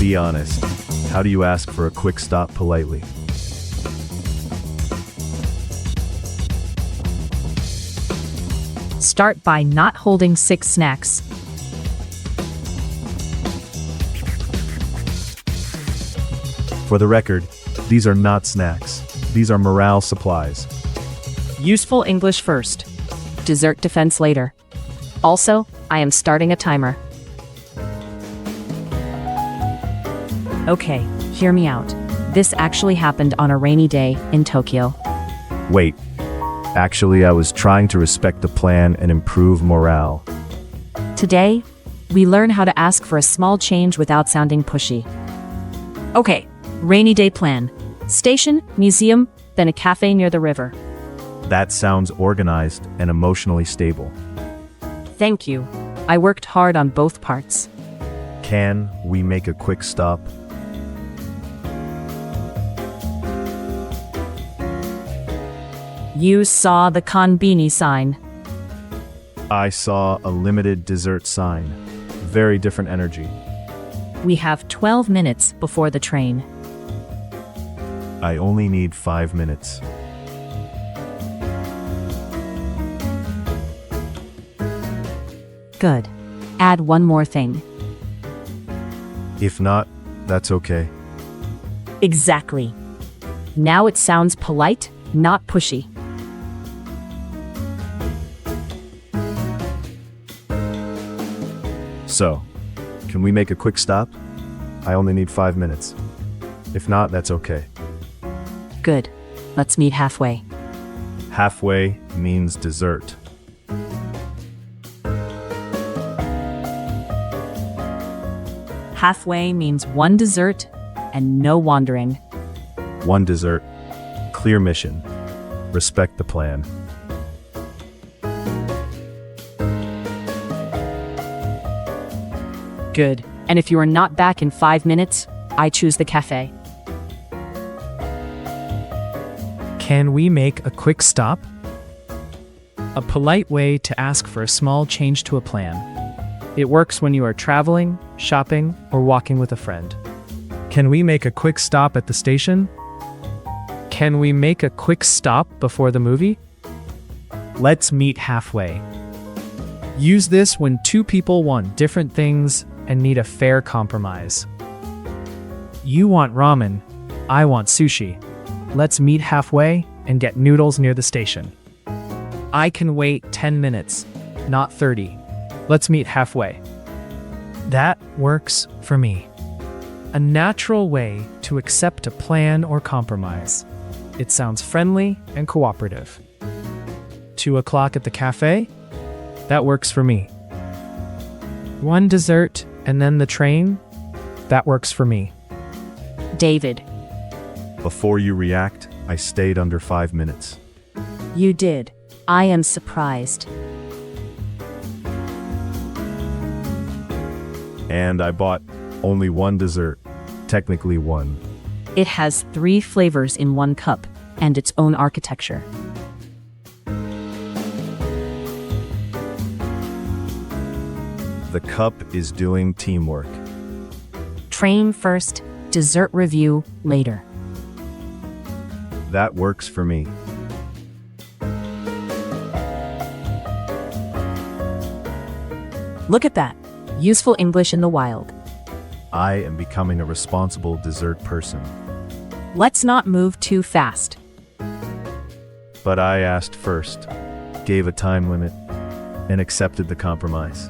Be honest. How do you ask for a quick stop politely? Start by not holding 6 snacks. For the record, these are not snacks. These are morale supplies. Useful English first. Dessert defense later. Also, I am starting a timer. Okay, hear me out. This actually happened on a rainy day in Tokyo. Wait. Actually, I was trying to respect the plan and improve morale. Today, we learn how to ask for a small change without sounding pushy. Okay, rainy day plan. Station, museum, then a cafe near the river. That sounds organized and emotionally stable. Thank you. I worked hard on both parts. Can we make a quick stop? You saw the konbini sign. I saw a limited dessert sign. Very different energy. We have 12 minutes before the train. I only need 5 minutes. Good. Add one more thing. If not, that's okay. Exactly. Now it sounds polite, not pushy. So, can we make a quick stop? I only need 5 minutes. If not, that's okay. Good. Let's meet halfway. Halfway means dessert. Halfway means one dessert and no wandering. One dessert. Clear mission. Respect the plan. Good. And if you are not back in 5 minutes, I choose the cafe. Can we make a quick stop? A polite way to ask for a small change to a plan. It works when you are traveling, shopping, or walking with a friend. Can we make a quick stop at the station? Can we make a quick stop before the movie? Let's meet halfway. Use this when two people want different things and need a fair compromise. You want ramen, I want sushi. Let's meet halfway and get noodles near the station. I can wait 10 minutes, not 30. Let's meet halfway. That works for me. A natural way to accept a plan or compromise. It sounds friendly and cooperative. 2 o'clock at the cafe? That works for me. One dessert and then the train? That works for me. David. Before you react, I stayed under 5 minutes. You did. I am surprised. And I bought only one dessert. Technically one. It has 3 flavors in 1 cup and its own architecture. The cup is doing teamwork. Train first, dessert review later. That works for me. Look at that. Useful English in the wild. I am becoming a responsible dessert person. Let's not move too fast. But I asked first, gave a time limit, and accepted the compromise.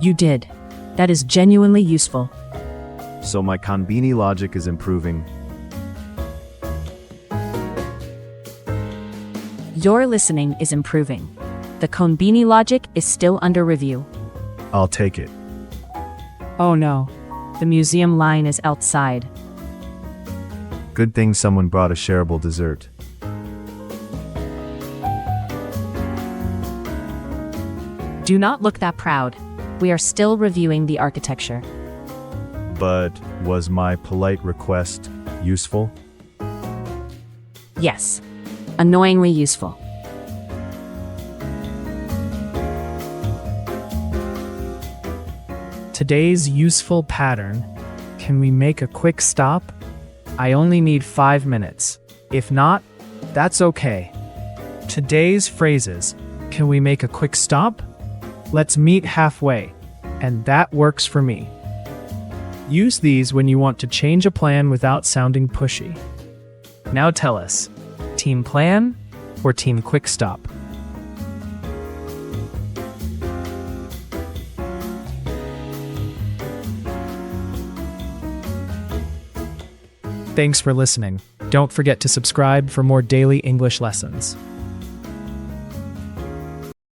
You did. That is genuinely useful. So my konbini logic is improving. Your listening is improving. The konbini logic is still under review. I'll take it. Oh no. The museum line is outside. Good thing someone brought a shareable dessert. Do not look that proud. We are still reviewing the architecture. But was my polite request useful? Yes. Annoyingly useful. Today's useful pattern. Can we make a quick stop? I only need 5 minutes. If not, that's okay. Today's phrases. Can we make a quick stop? Let's meet halfway. And that works for me. Use these when you want to change a plan without sounding pushy. Now tell us, team plan or team quick stop? Thanks for listening. Don't forget to subscribe for more daily English lessons.